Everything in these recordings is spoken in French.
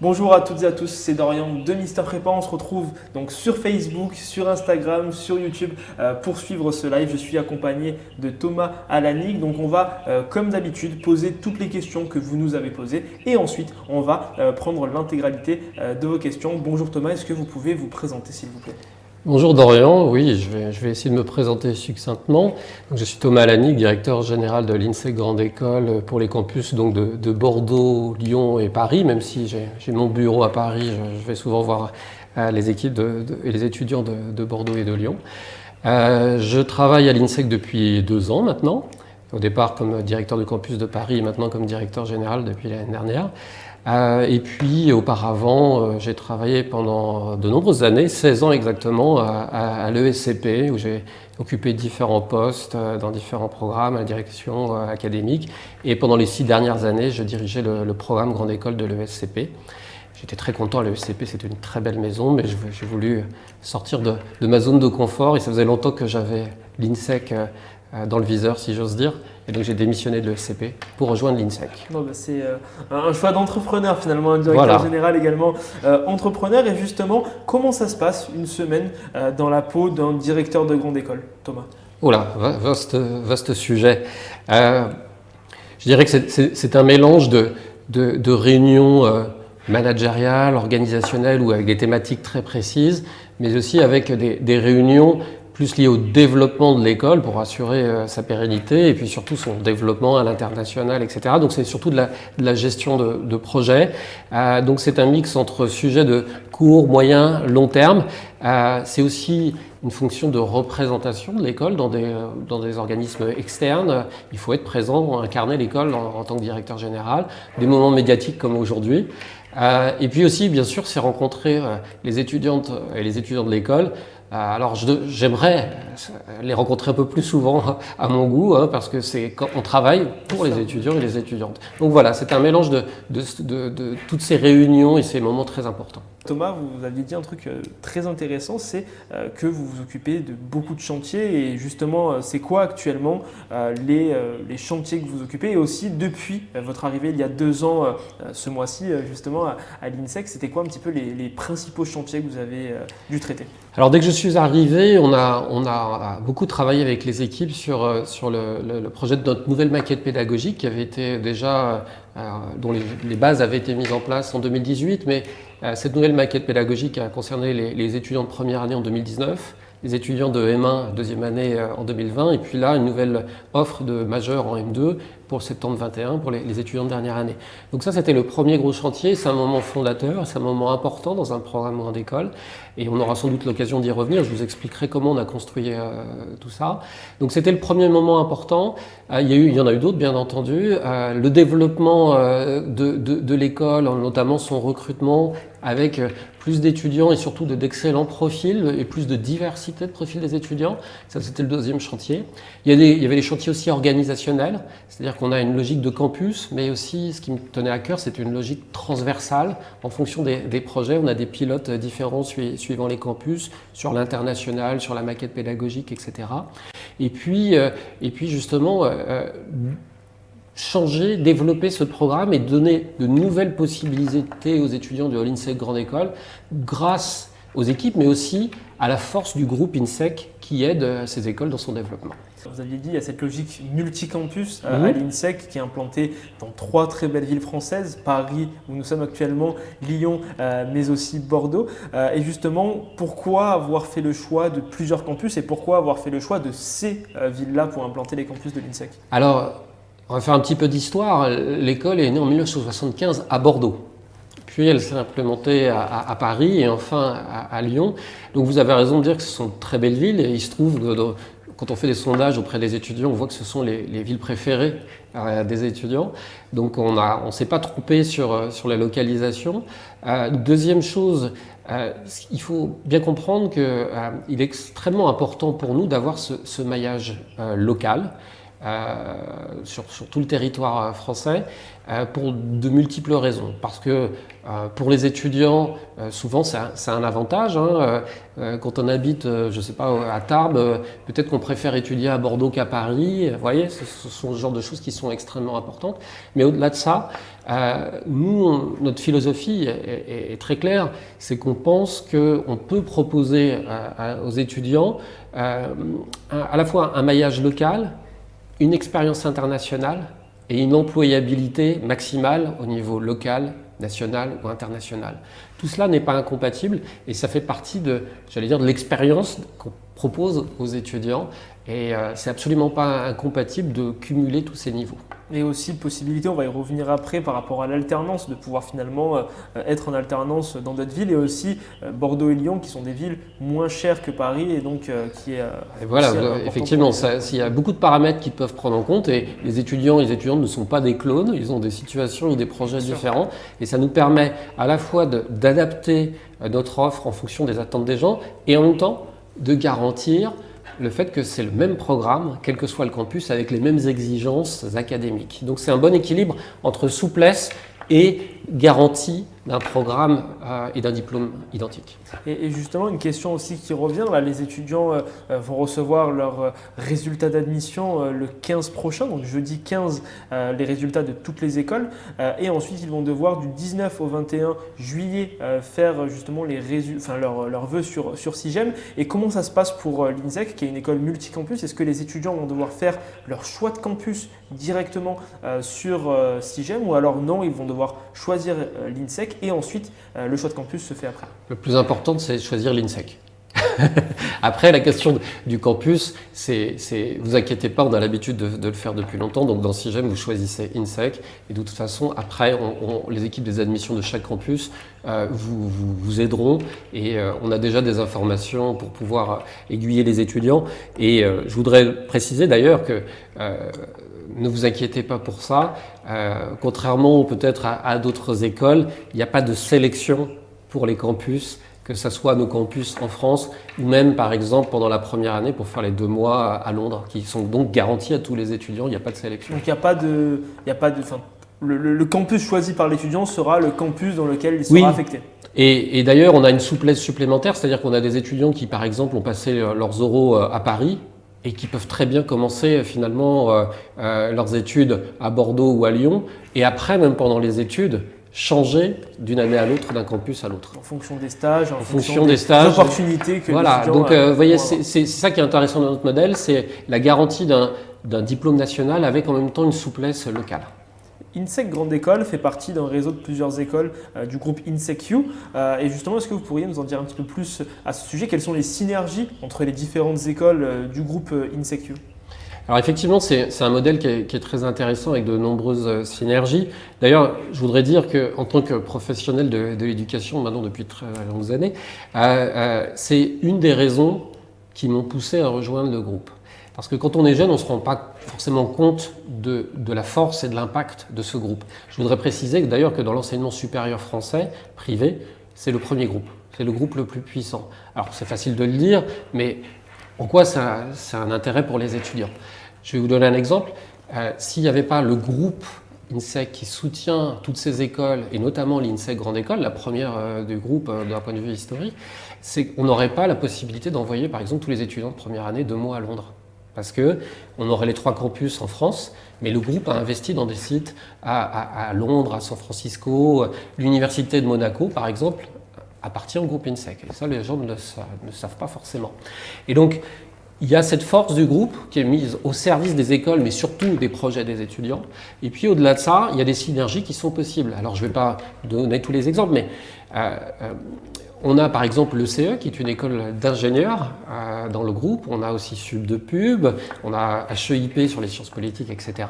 Bonjour à toutes et à tous, c'est Dorian de Mister Prépa. On se retrouve donc sur Facebook, sur Instagram, sur YouTube pour suivre ce live. Je suis accompagné de Thomas Alanig. Donc on va, comme d'habitude, poser toutes les questions que vous nous avez posées et ensuite on va prendre l'intégralité de vos questions. Bonjour Thomas, est-ce que vous pouvez vous présenter s'il vous plaît ? Bonjour Dorian, oui, je vais essayer de me présenter succinctement. Donc, je suis Thomas Alanig, directeur général de l'INSEC Grande École pour les campus donc de Bordeaux, Lyon et Paris. Même si j'ai mon bureau à Paris, je vais souvent voir les équipes et les étudiants de Bordeaux et de Lyon. Je travaille à l'INSEC depuis 2 ans maintenant, au départ comme directeur du campus de Paris et maintenant comme directeur général depuis l'année dernière. Et puis auparavant, j'ai travaillé pendant de nombreuses années, 16 ans exactement, à l'ESCP, où j'ai occupé différents postes dans différents programmes à la direction académique. Et pendant les 6 dernières années, je dirigeais le programme Grande École de l'ESCP. J'étais très content à l'ESCP, c'était une très belle maison, mais j'ai voulu sortir de ma zone de confort. Et ça faisait longtemps que j'avais l'INSEC dans le viseur, si j'ose dire. Et donc j'ai démissionné de l'ESCP pour rejoindre l'INSEC. Bon, c'est un choix d'entrepreneur finalement, un directeur général également entrepreneur. Et justement, comment ça se passe une semaine dans la peau d'un directeur de grande école, Thomas ? Oula, vaste sujet. Je dirais que c'est un mélange de réunions managériales, organisationnelles ou avec des thématiques très précises, mais aussi avec des réunions plus lié au développement de l'école pour assurer sa pérennité et puis surtout son développement à l'international, etc. Donc c'est surtout de la gestion de projet. Donc c'est un mix entre sujets de court, moyen, long terme. C'est aussi une fonction de représentation de l'école dans des organismes externes. Il faut être présent, incarner l'école en tant que directeur général. Des moments médiatiques comme aujourd'hui. Et puis aussi, bien sûr, c'est rencontrer les étudiantes et les étudiants de l'école. Alors j'aimerais les rencontrer un peu plus souvent à mon goût, parce que c'est quand on travaille pour les étudiants et les étudiantes. Donc voilà, c'est un mélange de toutes ces réunions et ces moments très importants. Thomas, vous aviez dit un truc très intéressant, c'est que vous vous occupez de beaucoup de chantiers et justement, c'est quoi actuellement les chantiers que vous occupez et aussi depuis votre arrivée il y a 2 ans, ce mois-ci justement à l'INSEC, c'était quoi un petit peu les principaux chantiers que vous avez dû traiter ? Alors dès que je suis arrivé, on a beaucoup travaillé avec les équipes sur le projet de notre nouvelle maquette pédagogique qui avait été déjà, dont les bases avaient été mises en place en 2018, mais cette nouvelle maquette pédagogique a concerné les étudiants de première année en 2019, les étudiants de M1 deuxième année en 2020, et puis là une nouvelle offre de majeur en M2 pour septembre 21 pour les étudiants de dernière année. Donc ça c'était le premier gros chantier, c'est un moment fondateur, c'est un moment important dans un programme grande école et on aura sans doute l'occasion d'y revenir, je vous expliquerai comment on a construit tout ça. Donc c'était le premier moment important, il y en a eu d'autres bien entendu, le développement de l'école, notamment son recrutement avec plus d'étudiants et surtout d'excellents profils et plus de diversité de profils des étudiants. Ça, c'était le deuxième chantier. Il y avait des chantiers aussi organisationnels, c'est-à-dire qu'on a une logique de campus, mais aussi, ce qui me tenait à cœur, c'est une logique transversale. En fonction des projets, on a des pilotes différents suivant les campus, sur l'international, sur la maquette pédagogique, etc. Et puis justement, changer, développer ce programme et donner de nouvelles possibilités aux étudiants de l'INSEC Grande École grâce aux équipes, mais aussi à la force du groupe INSEC qui aide ces écoles dans son développement. Vous aviez dit, il y a cette logique multicampus à l'INSEC qui est implantée dans 3 très belles villes françaises, Paris où nous sommes actuellement, Lyon, mais aussi Bordeaux. Et justement, pourquoi avoir fait le choix de plusieurs campus et pourquoi avoir fait le choix de ces villes-là pour implanter les campus de l'INSEC ? Alors, on va faire un petit peu d'histoire. L'école est née en 1975 à Bordeaux. Puis elle s'est implémentée à Paris et enfin à Lyon. Donc vous avez raison de dire que ce sont de très belles villes et il se trouve que quand on fait des sondages auprès des étudiants, on voit que ce sont les villes préférées des étudiants. Donc on ne s'est pas trompé sur la localisation. Deuxième chose, il faut bien comprendre qu'il est extrêmement important pour nous d'avoir ce maillage local. sur tout le territoire français pour de multiples raisons. Parce que pour les étudiants, souvent c'est un avantage. Quand on habite, je ne sais pas, à Tarbes, peut-être qu'on préfère étudier à Bordeaux qu'à Paris. Vous voyez, ce sont ce genre de choses qui sont extrêmement importantes. Mais au-delà de ça, nous, notre philosophie est très claire, c'est qu'on pense qu'on peut proposer aux étudiants à la fois un maillage local, une expérience internationale et une employabilité maximale au niveau local, national ou international. Tout cela n'est pas incompatible et ça fait partie de l'expérience qu'on propose aux étudiants et c'est absolument pas incompatible de cumuler tous ces niveaux. Et aussi possibilité, on va y revenir après par rapport à l'alternance, de pouvoir finalement être en alternance dans d'autres villes et aussi Bordeaux et Lyon qui sont des villes moins chères que Paris et donc qui est et voilà, effectivement, il y a beaucoup de paramètres qui peuvent prendre en compte et les étudiants et les étudiantes ne sont pas des clones, ils ont des situations ou des projets différents et ça nous permet à la fois d'adapter notre offre en fonction des attentes des gens et en même temps de garantir le fait que c'est le même programme, quel que soit le campus, avec les mêmes exigences académiques. Donc c'est un bon équilibre entre souplesse et garantie d'un programme et d'un diplôme identique. Et justement, une question aussi qui revient, là, les étudiants vont recevoir leurs résultats d'admission le 15 prochain, donc jeudi 15, les résultats de toutes les écoles. Et ensuite, ils vont devoir du 19 au 21 juillet faire justement leurs vœux sur Cigem. Et comment ça se passe pour l'INSEC, qui est une école multicampus? Est-ce que les étudiants vont devoir faire leur choix de campus directement sur Cigem ou alors non, ils vont devoir choisir l'INSEC et ensuite le choix de campus se fait après? Le plus important, c'est de choisir l'INSEC. Après, la question du campus, vous inquiétez pas, on a l'habitude de le faire depuis longtemps. Donc dans Cigem, vous choisissez INSEC et de toute façon, après, les équipes des admissions de chaque campus vous aideront et on a déjà des informations pour pouvoir aiguiller les étudiants. Et je voudrais préciser d'ailleurs que ne vous inquiétez pas pour ça. Contrairement peut-être à d'autres écoles, il n'y a pas de sélection pour les campus, que ce soit nos campus en France ou même par exemple pendant la première année pour faire les 2 mois à Londres, qui sont donc garantis à tous les étudiants, il n'y a pas de sélection. Donc le campus choisi par l'étudiant sera le campus dans lequel il sera affecté. Et d'ailleurs, on a une souplesse supplémentaire, c'est-à-dire qu'on a des étudiants qui par exemple ont passé leurs oraux à Paris, et qui peuvent très bien commencer finalement leurs études à Bordeaux ou à Lyon, et après, même pendant les études, changer d'une année à l'autre, d'un campus à l'autre. En fonction des stages, en fonction des stages, opportunités que voilà, donc vous voyez, c'est ça qui est intéressant dans notre modèle, c'est la garantie d'un diplôme national avec en même temps une souplesse locale. INSEC Grande École fait partie d'un réseau de plusieurs écoles du groupe INSECU. Et justement, est-ce que vous pourriez nous en dire un petit peu plus à ce sujet? Quelles sont les synergies entre les différentes écoles du groupe INSECU? Alors effectivement, c'est un modèle qui est très intéressant avec de nombreuses synergies. D'ailleurs, je voudrais dire qu'en tant que professionnel de l'éducation, maintenant depuis très longues années, c'est une des raisons qui m'ont poussé à rejoindre le groupe. Parce que quand on est jeune, on ne se rend pas forcément compte de la force et de l'impact de ce groupe. Je voudrais préciser d'ailleurs que dans l'enseignement supérieur français, privé, c'est le premier groupe. C'est le groupe le plus puissant. Alors c'est facile de le dire, mais en quoi ça a un intérêt pour les étudiants? Je vais vous donner un exemple. S'il n'y avait pas le groupe INSEC qui soutient toutes ces écoles, et notamment l'INSEC Grande École, la première du groupe d'un point de vue historique, c'est qu'on n'aurait pas la possibilité d'envoyer par exemple tous les étudiants de première année 2 mois à Londres. Parce qu'on aurait les 3 campus en France, mais le groupe a investi dans des sites à Londres, à San Francisco, l'université de Monaco par exemple, appartient au groupe INSEC. Et ça, les gens ne savent pas forcément. Et donc, il y a cette force du groupe qui est mise au service des écoles, mais surtout des projets des étudiants. Et puis au-delà de ça, il y a des synergies qui sont possibles. Alors je ne vais pas donner tous les exemples, mais on a par exemple le CE qui est une école d'ingénieurs dans le groupe. On a aussi Sub de Pub, on a HEIP sur les sciences politiques, etc.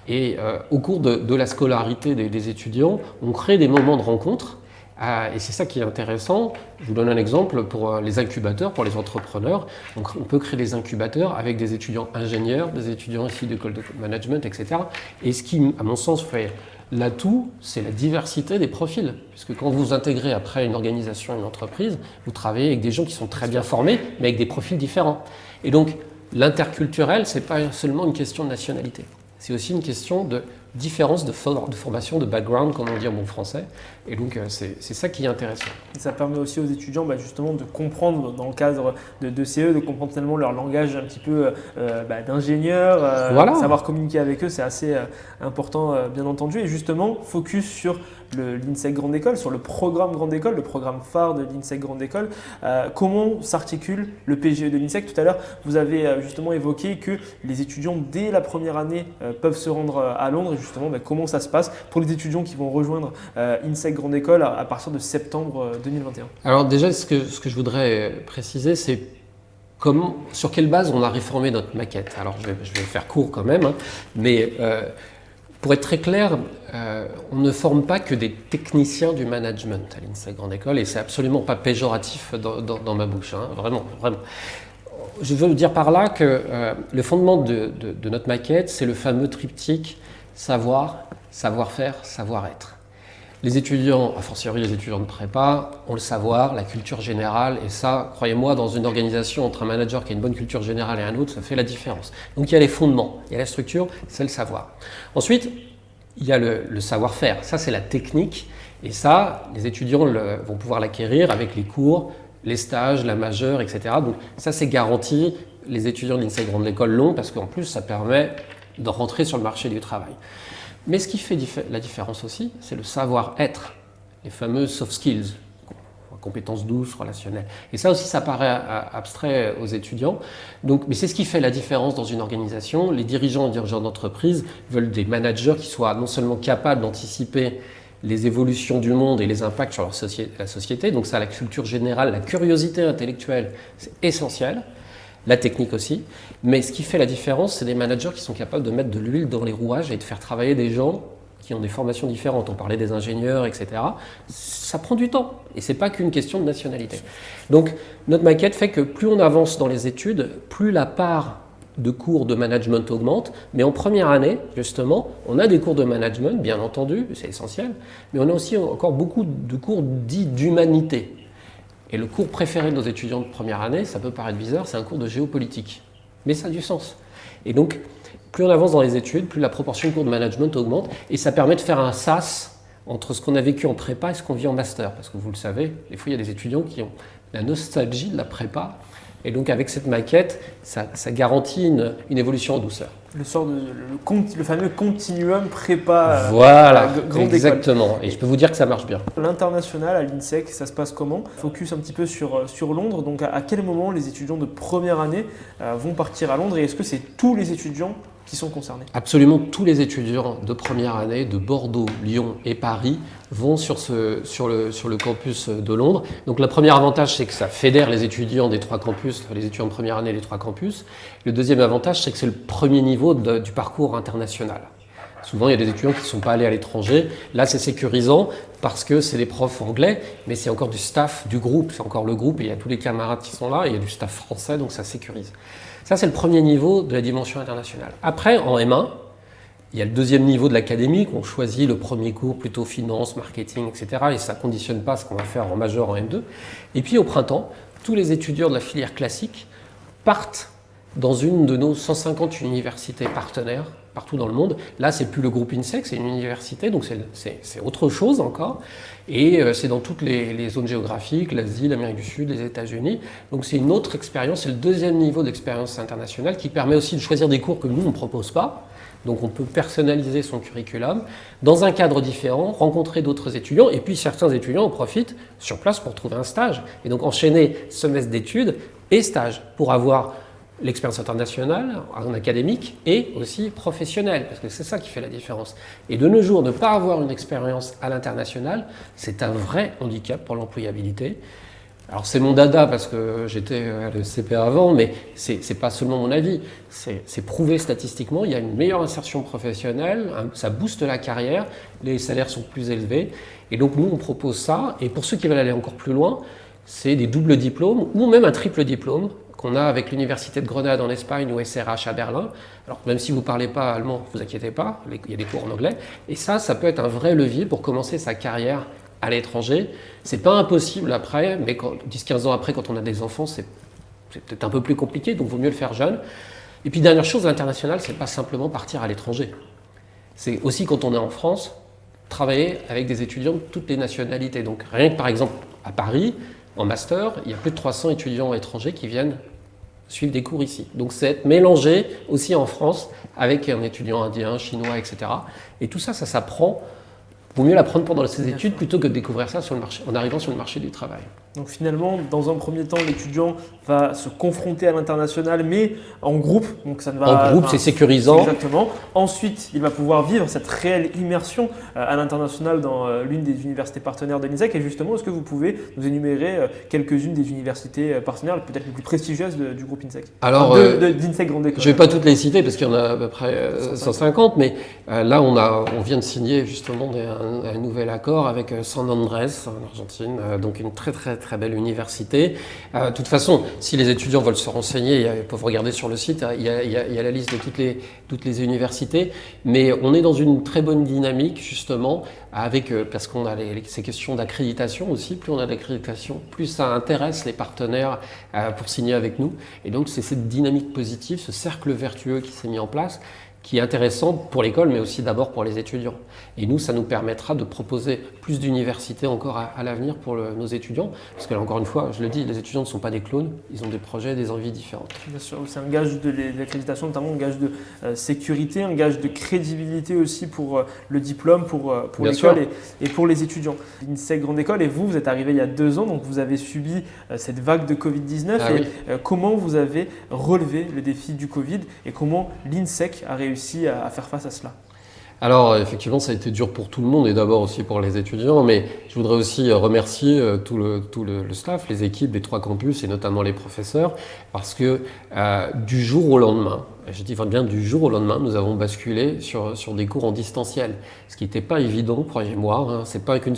Et au cours de la scolarité des étudiants, on crée des moments de rencontre. Et c'est ça qui est intéressant. Je vous donne un exemple pour les incubateurs, pour les entrepreneurs. Donc, on peut créer des incubateurs avec des étudiants ingénieurs, des étudiants issus d'écoles de management, etc. Et ce qui, à mon sens, fait l'atout, c'est la diversité des profils. Puisque quand vous intégrez après une organisation, une entreprise, vous travaillez avec des gens qui sont très bien formés, mais avec des profils différents. Et donc, l'interculturel, ce n'est pas seulement une question de nationalité. C'est aussi une question de différence de formation, de background, comme on dit en bon français. Et donc, c'est ça qui est intéressant. Et ça permet aussi aux étudiants justement de comprendre, dans le cadre de CE, de comprendre tellement leur langage un petit peu d'ingénieur, Voilà. Savoir communiquer avec eux, c'est assez important, bien entendu. Et justement, focus sur l'INSEC Grande École, sur le programme Grande École, le programme phare de l'INSEC Grande École. Comment s'articule le PGE de l'INSEC? Tout à l'heure, vous avez justement évoqué que les étudiants, dès la première année, peuvent se rendre à Londres. Et justement, comment ça se passe pour les étudiants qui vont rejoindre INSEC Grande École à partir de septembre 2021? Alors déjà, ce que je voudrais préciser, c'est sur quelle base on a réformé notre maquette. Alors je vais faire court quand même, hein, mais pour être très clair, on ne forme pas que des techniciens du management à l'INSEC Grande École, et c'est absolument pas péjoratif dans ma bouche, hein, vraiment, vraiment. Je veux dire par là que le fondement de notre maquette, c'est le fameux triptyque savoir, savoir-faire, savoir-être. Les étudiants, a fortiori les étudiants de prépa, ont le savoir, la culture générale, et ça, croyez-moi, dans une organisation entre un manager qui a une bonne culture générale et un autre, ça fait la différence. Donc il y a les fondements, il y a la structure, c'est le savoir. Ensuite, il y a le savoir-faire, ça c'est la technique, et ça, les étudiants vont pouvoir l'acquérir avec les cours, les stages, la majeure, etc. Donc ça c'est garanti, les étudiants de l'INSEC Grande École l'ont, parce qu'en plus ça permet de rentrer sur le marché du travail. Mais ce qui fait la différence aussi, c'est le savoir-être, les fameux soft skills, compétences douces, relationnelles. Et ça aussi, ça paraît abstrait aux étudiants. Mais c'est ce qui fait la différence dans une organisation. Les dirigeants d'entreprise veulent des managers qui soient non seulement capables d'anticiper les évolutions du monde et les impacts sur la société, donc ça, la culture générale, la curiosité intellectuelle, c'est essentiel. La technique aussi, mais ce qui fait la différence, c'est des managers qui sont capables de mettre de l'huile dans les rouages et de faire travailler des gens qui ont des formations différentes. On parlait des ingénieurs, etc. Ça prend du temps, et c'est pas qu'une question de nationalité. Donc notre maquette fait que plus on avance dans les études, plus la part de cours de management augmente, mais en première année, justement, on a des cours de management, bien entendu, c'est essentiel, mais on a aussi encore beaucoup de cours dits d'humanité. Et le cours préféré de nos étudiants de première année, ça peut paraître bizarre, c'est un cours de géopolitique. Mais ça a du sens. Et donc, plus on avance dans les études, plus la proportion de cours de management augmente, et ça permet de faire un sas entre ce qu'on a vécu en prépa et ce qu'on vit en master. Parce que vous le savez, des fois, il y a des étudiants qui ont la nostalgie de la prépa, et donc avec cette maquette, ça garantit une évolution en douceur. Le fameux continuum prépa voilà, grande exactement. École. Et je peux vous dire que ça marche bien. L'international à l'INSEC, ça se passe comment? Focus un petit peu sur Londres. Donc à quel moment les étudiants de première année vont partir à Londres, et est-ce que c'est tous les étudiants qui sont concernés? Absolument tous les étudiants de première année de Bordeaux, Lyon et Paris vont sur le campus de Londres. Donc le premier avantage, c'est que ça fédère les étudiants des trois campus, les étudiants de première année des trois campus. Le deuxième avantage, c'est que c'est le premier niveau du parcours international. Souvent, il y a des étudiants qui ne sont pas allés à l'étranger. Là, c'est sécurisant parce que c'est des profs anglais, mais c'est encore du staff du groupe. C'est encore le groupe et il y a tous les camarades qui sont là et il y a du staff français, donc ça sécurise. Ça, c'est le premier niveau de la dimension internationale. Après, en M1, il y a le deuxième niveau de l'académique. On choisit le premier cours plutôt finance, marketing, etc. Et ça ne conditionne pas ce qu'on va faire en majeur, en M2. Et puis, au printemps, tous les étudiants de la filière classique partent dans une de nos 150 universités partenaires partout dans le monde. Là, c'est plus le groupe INSEC, c'est une université, donc c'est autre chose encore. Et c'est dans toutes les zones géographiques, l'Asie, l'Amérique du Sud, les États-Unis. Donc c'est une autre expérience, c'est le deuxième niveau d'expérience internationale qui permet aussi de choisir des cours que nous, on ne propose pas. Donc on peut personnaliser son curriculum dans un cadre différent, rencontrer d'autres étudiants, et puis certains étudiants en profitent sur place pour trouver un stage. Et donc enchaîner semestre d'études et stage pour avoir l'expérience internationale, en académique et aussi professionnelle, parce que c'est ça qui fait la différence. Et de nos jours, ne pas avoir une expérience à l'international, c'est un vrai handicap pour l'employabilité. Alors c'est mon dada parce que j'étais à l'ESCP avant, mais c'est pas seulement mon avis, c'est prouvé statistiquement, il y a une meilleure insertion professionnelle, ça booste la carrière, les salaires sont plus élevés, et donc nous on propose ça, et pour ceux qui veulent aller encore plus loin, c'est des doubles diplômes, ou même un triple diplôme, qu'on a avec l'Université de Grenade en Espagne ou SRH à Berlin. Alors même si vous ne parlez pas allemand, ne vous inquiétez pas, il y a des cours en anglais. Et ça peut être un vrai levier pour commencer sa carrière à l'étranger. C'est pas impossible après, mais 10-15 ans après, quand on a des enfants, c'est peut-être un peu plus compliqué, donc il vaut mieux le faire jeune. Et puis dernière chose, l'international, c'est pas simplement partir à l'étranger. C'est aussi quand on est en France, travailler avec des étudiants de toutes les nationalités. Donc rien que par exemple à Paris, en master, il y a plus de 300 étudiants étrangers qui viennent suivre des cours ici. Donc c'est être mélangé aussi en France avec un étudiant indien, chinois, etc. Et tout ça, ça s'apprend. Il vaut mieux l'apprendre pendant ses études plutôt que de découvrir ça sur le marché, en arrivant sur le marché du travail. Donc finalement, dans un premier temps, l'étudiant va se confronter à l'international, mais en groupe. Donc ça ne va, en groupe, c'est sécurisant. Exactement. Ensuite, il va pouvoir vivre cette réelle immersion à l'international dans l'une des universités partenaires de l'INSEC. Et justement, est-ce que vous pouvez nous énumérer quelques-unes des universités partenaires, peut-être les plus prestigieuses du groupe INSEC? Alors, d'INSEC Grande École. Je ne vais pas toutes les citer parce qu'il y en a à peu près 150, mais là, on vient de signer justement un nouvel accord avec San Andrés en Argentine, donc une très belle université. De toute façon, si les étudiants veulent se renseigner, ils peuvent regarder sur le site, il y a la liste de toutes les universités, mais on est dans une très bonne dynamique justement, parce qu'on a ces questions d'accréditation aussi. Plus on a d'accréditation, plus ça intéresse les partenaires pour signer avec nous. Et donc c'est cette dynamique positive, ce cercle vertueux qui s'est mis en place, qui est intéressante pour l'école, mais aussi d'abord pour les étudiants. Et nous, ça nous permettra de proposer plus d'universités encore à l'avenir pour nos étudiants. Parce que là, encore une fois, je le dis, les étudiants ne sont pas des clones, ils ont des projets, des envies différentes. Bien sûr, c'est un gage de l'accréditation, notamment un gage de sécurité, un gage de crédibilité aussi pour le diplôme, pour l'école et pour les étudiants. L'INSEC Grande École, et vous êtes arrivé il y a 2 ans, donc vous avez subi cette vague de Covid-19. Comment vous avez relevé le défi du Covid et comment l'INSEC a réussi à faire face à cela? Alors effectivement, ça a été dur pour tout le monde et d'abord aussi pour les étudiants, mais je voudrais aussi remercier tout le staff, les équipes des 3 campus et notamment les professeurs, parce que du jour au lendemain, je dis bien du jour au lendemain, nous avons basculé sur des cours en distanciel, ce qui n'était pas évident, croyez-moi, c'est pas qu'une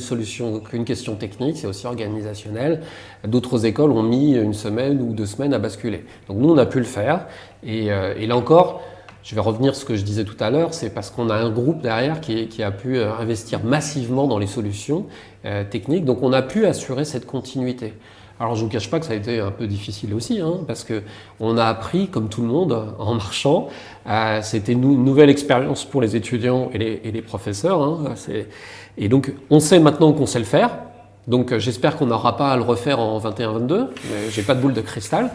question technique, c'est aussi organisationnel. D'autres écoles ont mis 1 semaine ou 2 semaines à basculer. Donc nous, on a pu le faire, et là encore, je vais revenir sur ce que je disais tout à l'heure, c'est parce qu'on a un groupe derrière qui a pu investir massivement dans les solutions techniques, donc on a pu assurer cette continuité. Alors je ne vous cache pas que ça a été un peu difficile aussi, parce qu'on a appris, comme tout le monde, en marchant. C'était une nouvelle expérience pour les étudiants et les professeurs. Et donc on sait maintenant qu'on sait le faire. Donc j'espère qu'on n'aura pas à le refaire en 21-22, j'ai pas de boule de cristal,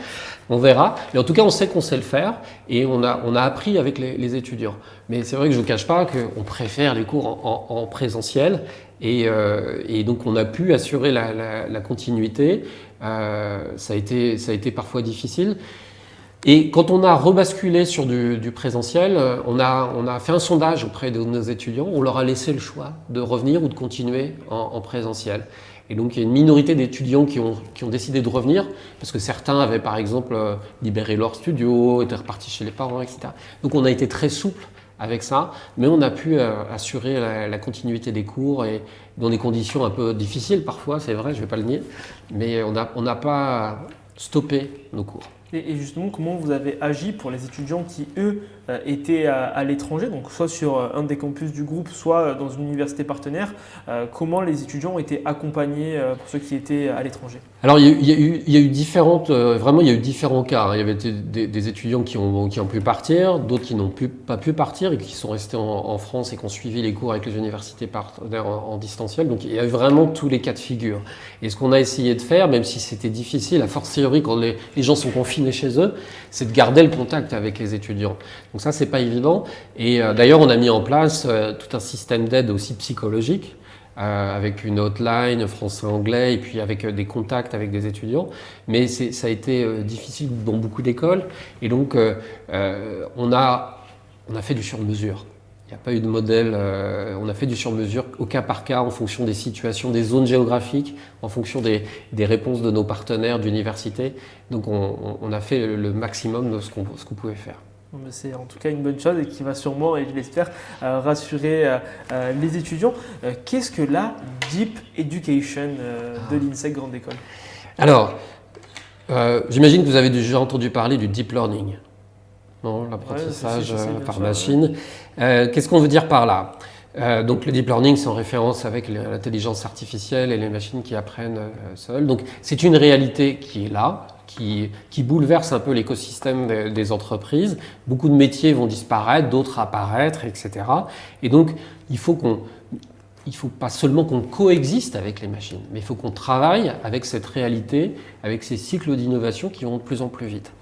on verra. Mais en tout cas, on sait qu'on sait le faire et on a appris avec les étudiants. Mais c'est vrai que je ne vous cache pas qu'on préfère les cours en présentiel et donc on a pu assurer la continuité. Ça a été parfois difficile. Et quand on a rebasculé sur du présentiel, on a fait un sondage auprès de nos étudiants, on leur a laissé le choix de revenir ou de continuer en présentiel. Et donc il y a une minorité d'étudiants qui ont décidé de revenir, parce que certains avaient par exemple libéré leur studio, étaient repartis chez les parents, etc. Donc on a été très souple avec ça, mais on a pu assurer la continuité des cours et dans des conditions un peu difficiles parfois, c'est vrai, je ne vais pas le nier, mais on n'a pas stoppé nos cours. Et justement, comment vous avez agi pour les étudiants qui, eux, étaient à l'étranger, donc soit sur un des campus du groupe, soit dans une université partenaire? Comment les étudiants ont été accompagnés pour ceux qui étaient à l'étranger? Alors, il y a eu différents cas. Il y avait des étudiants qui ont pu partir, d'autres qui n'ont pas pu partir et qui sont restés en France et qui ont suivi les cours avec les universités partenaires en distanciel. Donc, il y a eu vraiment tous les cas de figure. Et ce qu'on a essayé de faire, même si c'était difficile, a fortiori quand les gens sont confinés chez eux, c'est de garder le contact avec les étudiants. Donc ça, c'est pas évident. Et d'ailleurs, on a mis en place tout un système d'aide aussi psychologique, avec une hotline français-anglais et puis avec des contacts avec des étudiants. Mais ça a été difficile dans beaucoup d'écoles. Et donc, on a fait du sur-mesure. Il n'y a pas eu de modèle, on a fait du sur-mesure au cas par cas en fonction des situations, des zones géographiques, en fonction des réponses de nos partenaires d'université. Donc on a fait le maximum de ce qu'on pouvait faire. C'est en tout cas une bonne chose et qui va sûrement, et je l'espère, rassurer les étudiants. Qu'est-ce que la Deep Education de l'INSEC Grande École? Alors, j'imagine que vous avez déjà entendu parler du Deep Learning. Non, l'apprentissage par machine. Qu'est-ce qu'on veut dire par là? Donc le deep learning, c'est en référence avec l'intelligence artificielle et les machines qui apprennent seules. Donc c'est une réalité qui est là, qui bouleverse un peu l'écosystème des entreprises. Beaucoup de métiers vont disparaître, d'autres apparaître, etc. Et donc, il faut pas seulement qu'on coexiste avec les machines, mais il faut qu'on travaille avec cette réalité, avec ces cycles d'innovation qui vont de plus en plus vite.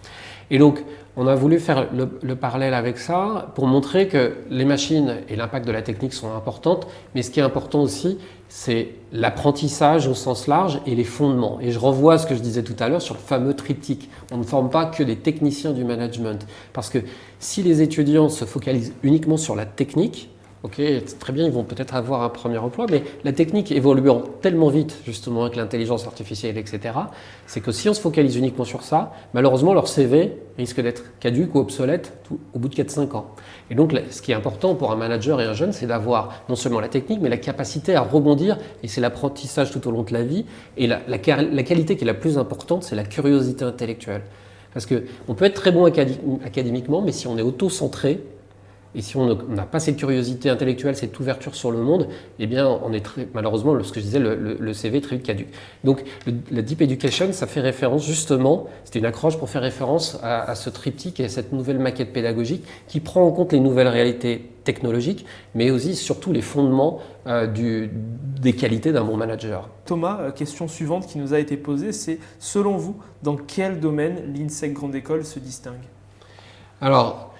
Et donc, on a voulu faire le parallèle avec ça pour montrer que les machines et l'impact de la technique sont importantes, mais ce qui est important aussi, c'est l'apprentissage au sens large et les fondements. Et je renvoie à ce que je disais tout à l'heure sur le fameux triptyque. On ne forme pas que des techniciens du management. Parce que si les étudiants se focalisent uniquement sur la technique, ok, très bien, ils vont peut-être avoir un premier emploi, mais la technique évoluant tellement vite, justement, avec l'intelligence artificielle, etc., c'est que si on se focalise uniquement sur ça, malheureusement, leur CV risque d'être caduque ou obsolète au bout de 4-5 ans. Et donc, ce qui est important pour un manager et un jeune, c'est d'avoir non seulement la technique, mais la capacité à rebondir, et c'est l'apprentissage tout au long de la vie. Et la qualité qui est la plus importante, c'est la curiosité intellectuelle. Parce qu'on peut être très bon académiquement, mais si on est auto-centré, et si on n'a pas cette curiosité intellectuelle, cette ouverture sur le monde, eh bien, on est malheureusement, ce que je disais, le CV est très vite caduque. Donc, la Deep Education, ça fait référence justement, c'est une accroche pour faire référence à ce triptyque et à cette nouvelle maquette pédagogique qui prend en compte les nouvelles réalités technologiques, mais aussi surtout les fondements des qualités d'un bon manager. Thomas, question suivante qui nous a été posée, c'est selon vous, dans quel domaine l'INSEC Grande École se distingue? Alors,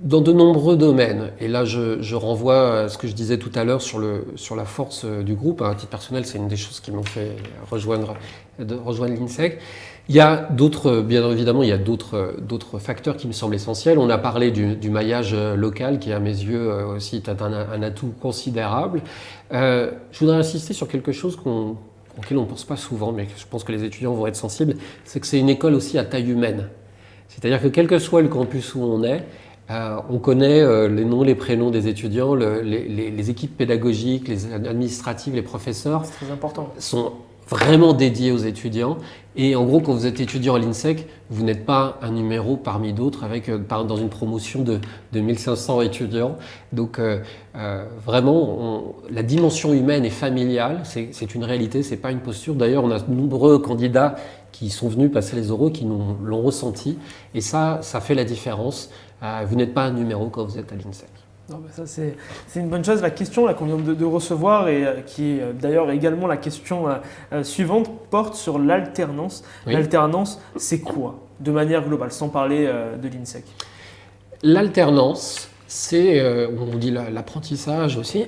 dans de nombreux domaines, et là je renvoie à ce que je disais tout à l'heure sur la force du groupe. À titre personnel, c'est une des choses qui m'ont fait rejoindre l'INSEC. Il y a d'autres, bien évidemment, il y a d'autres facteurs qui me semblent essentiels. On a parlé du maillage local qui, à mes yeux, aussi est un atout considérable. Je voudrais insister sur quelque chose auquel on ne pense pas souvent, mais je pense que les étudiants vont être sensibles, c'est que c'est une école aussi à taille humaine. C'est-à-dire que quel que soit le campus où on est, on connaît les noms, les prénoms des étudiants, les équipes pédagogiques, les administratives, les professeurs. C'est très important. Sont vraiment dédiés aux étudiants. Et en gros, quand vous êtes étudiant à l'INSEC, vous n'êtes pas un numéro parmi d'autres dans une promotion de 1500 étudiants. Donc vraiment, la dimension humaine et familiale, c'est une réalité, c'est pas une posture. D'ailleurs, on a de nombreux candidats qui sont venus passer les oraux, qui l'ont ressenti. Et ça fait la différence. Vous n'êtes pas un numéro quand vous êtes à l'INSEC. Non, ça c'est une bonne chose. La question qu'on vient de recevoir et qui est d'ailleurs également la question suivante porte sur l'alternance. Oui. L'alternance, c'est quoi de manière globale, sans parler de l'INSEC? L'alternance, c'est, on dit l'apprentissage aussi,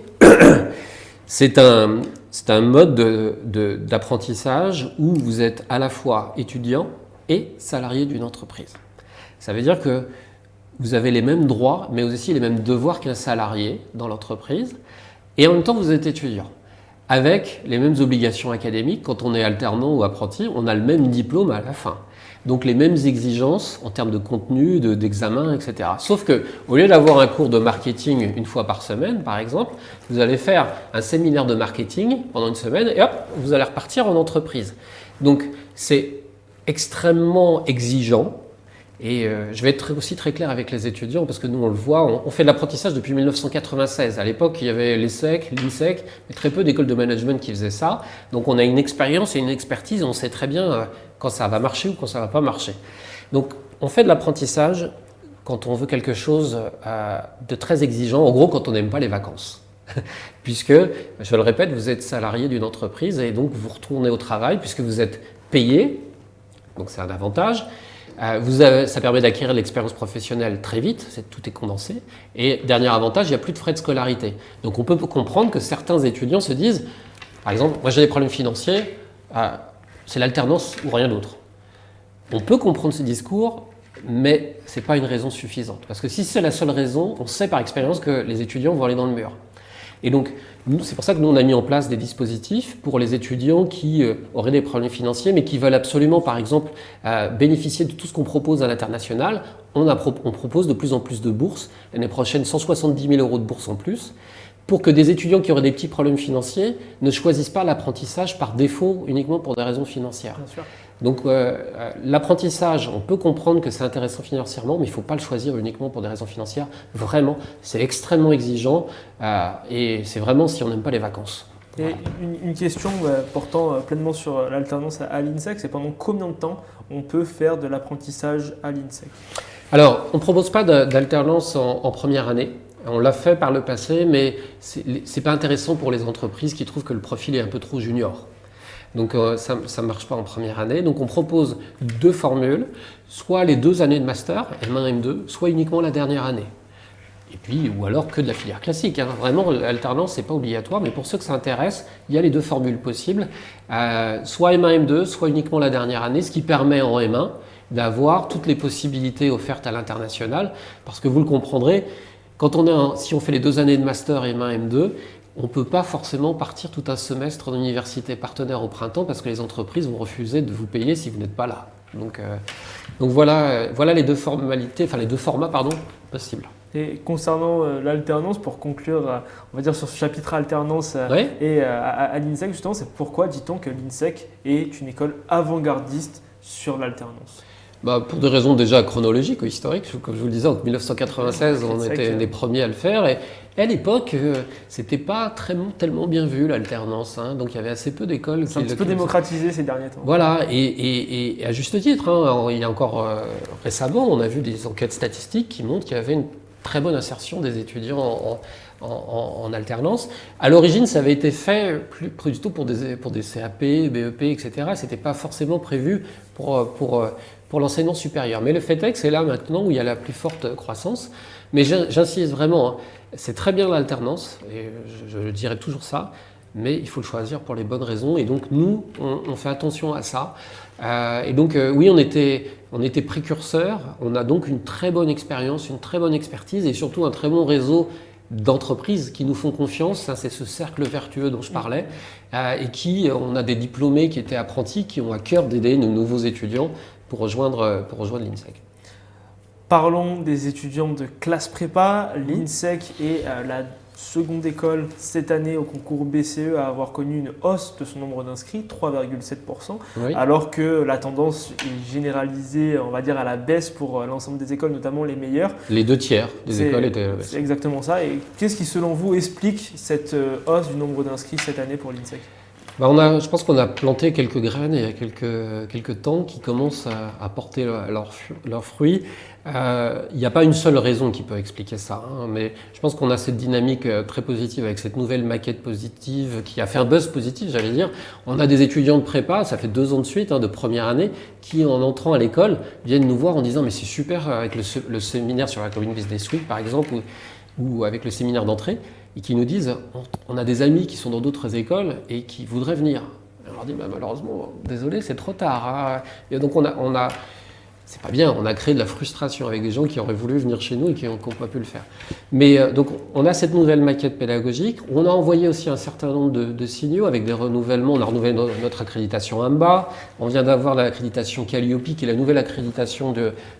c'est un mode d'apprentissage où vous êtes à la fois étudiant et salarié d'une entreprise. Ça veut dire que vous avez les mêmes droits, mais aussi les mêmes devoirs qu'un salarié dans l'entreprise. Et en même temps, vous êtes étudiant. Avec les mêmes obligations académiques, quand on est alternant ou apprenti, on a le même diplôme à la fin. Donc les mêmes exigences en termes de contenu, d'examen, etc. Sauf qu'au lieu d'avoir un cours de marketing une fois par semaine, par exemple, vous allez faire un séminaire de marketing pendant une semaine et hop, vous allez repartir en entreprise. Donc c'est extrêmement exigeant. Et je vais être aussi très clair avec les étudiants parce que nous on le voit, on fait de l'apprentissage depuis 1996. À l'époque il y avait l'ESSEC, l'INSEC, mais très peu d'écoles de management qui faisaient ça. Donc on a une expérience et une expertise, on sait très bien quand ça va marcher ou quand ça ne va pas marcher. Donc on fait de l'apprentissage quand on veut quelque chose de très exigeant, en gros quand on n'aime pas les vacances. Puisque, je le répète, vous êtes salarié d'une entreprise et donc vous retournez au travail puisque vous êtes payé, donc c'est un avantage. Ça permet d'acquérir l'expérience professionnelle très vite, tout est condensé. Et dernier avantage, il n'y a plus de frais de scolarité. Donc on peut comprendre que certains étudiants se disent, par exemple, moi j'ai des problèmes financiers, c'est l'alternance ou rien d'autre. On peut comprendre ce discours, mais ce n'est pas une raison suffisante. Parce que si c'est la seule raison, on sait par expérience que les étudiants vont aller dans le mur. Et donc, c'est pour ça que nous, on a mis en place des dispositifs pour les étudiants qui auraient des problèmes financiers, mais qui veulent absolument, par exemple, bénéficier de tout ce qu'on propose à l'international. On propose de plus en plus de bourses. L'année prochaine, 170 000 € de bourses en plus, pour que des étudiants qui auraient des petits problèmes financiers ne choisissent pas l'apprentissage par défaut uniquement pour des raisons financières. Bien sûr. Donc l'apprentissage, on peut comprendre que c'est intéressant financièrement, mais il ne faut pas le choisir uniquement pour des raisons financières. Vraiment, c'est extrêmement exigeant et c'est vraiment si on n'aime pas les vacances. Et une question portant pleinement sur l'alternance à l'INSEC, c'est pendant combien de temps on peut faire de l'apprentissage à l'INSEC? Alors, on ne propose pas d'alternance en première année. On l'a fait par le passé, mais ce n'est pas intéressant pour les entreprises qui trouvent que le profil est un peu trop junior. Donc ça ne marche pas en première année. Donc on propose 2 formules, soit les 2 années de master, M1, M2, soit uniquement la dernière année. Et puis, ou alors que de la filière classique. Hein. Vraiment, l'alternance, ce n'est pas obligatoire, mais pour ceux que ça intéresse, il y a les 2 formules possibles. Soit M1, M2, soit uniquement la dernière année, ce qui permet en M1 d'avoir toutes les possibilités offertes à l'international. Parce que vous le comprendrez, si on fait les 2 années de master M1, M2, on ne peut pas forcément partir tout un semestre en université partenaire au printemps parce que les entreprises vont refuser de vous payer si vous n'êtes pas là. Donc voilà les 2 formalités, enfin les 2 formats possibles. Et concernant l'alternance, pour conclure, on va dire sur ce chapitre alternance Ouais. et à l'INSEC, justement, c'est pourquoi dit-on que l'INSEC est une école avant-gardiste sur l'alternance? Pour des raisons déjà chronologiques ou historiques, comme je vous le disais, en 1996, on était les premiers à le faire. Et à l'époque, c'était pas tellement bien vu l'alternance. Hein, donc il y avait assez peu d'écoles. C'est un petit peu démocratisé ces derniers temps. Voilà, et à juste titre. Hein, il y a encore récemment, on a vu des enquêtes statistiques qui montrent qu'il y avait une très bonne insertion des étudiants en alternance. À l'origine, ça avait été fait plutôt pour des CAP, BEP, etc. Ce n'était pas forcément prévu pour l'enseignement supérieur. Mais le fait est que c'est là maintenant où il y a la plus forte croissance. Mais j'insiste vraiment, hein, c'est très bien l'alternance, et je dirais toujours ça, mais il faut le choisir pour les bonnes raisons. Et donc nous, on fait attention à ça. Et donc oui, on était précurseurs. On a donc une très bonne expérience, une très bonne expertise et surtout un très bon réseau d'entreprises qui nous font confiance. Ça, c'est ce cercle vertueux dont je parlais. Et on a des diplômés qui étaient apprentis, qui ont à cœur d'aider nos nouveaux étudiants pour rejoindre l'INSEC. Parlons des étudiants de classe prépa. L'INSEC est la seconde école cette année au concours BCE à avoir connu une hausse de son nombre d'inscrits, 3,7%, Oui. alors que la tendance est généralisée, on va dire, à la baisse pour l'ensemble des écoles, notamment les meilleures. Les 2 tiers des écoles étaient à la baisse. C'est exactement ça. Et qu'est-ce qui, selon vous, explique cette hausse du nombre d'inscrits cette année pour l'INSEC? Je pense qu'on a planté quelques graines il y a quelques temps qui commencent à porter leurs fruits. Il n'y a pas une seule raison qui peut expliquer ça, hein, mais je pense qu'on a cette dynamique très positive avec cette nouvelle maquette positive qui a fait un buzz positif, j'allais dire. On a des étudiants de prépa, ça fait 2 ans de suite, de première année, qui en entrant à l'école viennent nous voir en disant mais c'est super avec le séminaire sur la Commune Business Week par exemple ou avec le séminaire d'entrée, et qui nous disent on a des amis qui sont dans d'autres écoles et qui voudraient venir. On leur dit malheureusement, désolé, c'est trop tard. Hein. Et donc c'est pas bien, on a créé de la frustration avec des gens qui auraient voulu venir chez nous et qui n'ont pas pu le faire. Mais donc on a cette nouvelle maquette pédagogique, on a envoyé aussi un certain nombre de signaux avec des renouvellements. On a renouvelé notre accréditation AMBA, on vient d'avoir l'accréditation Calliope qui est la nouvelle accréditation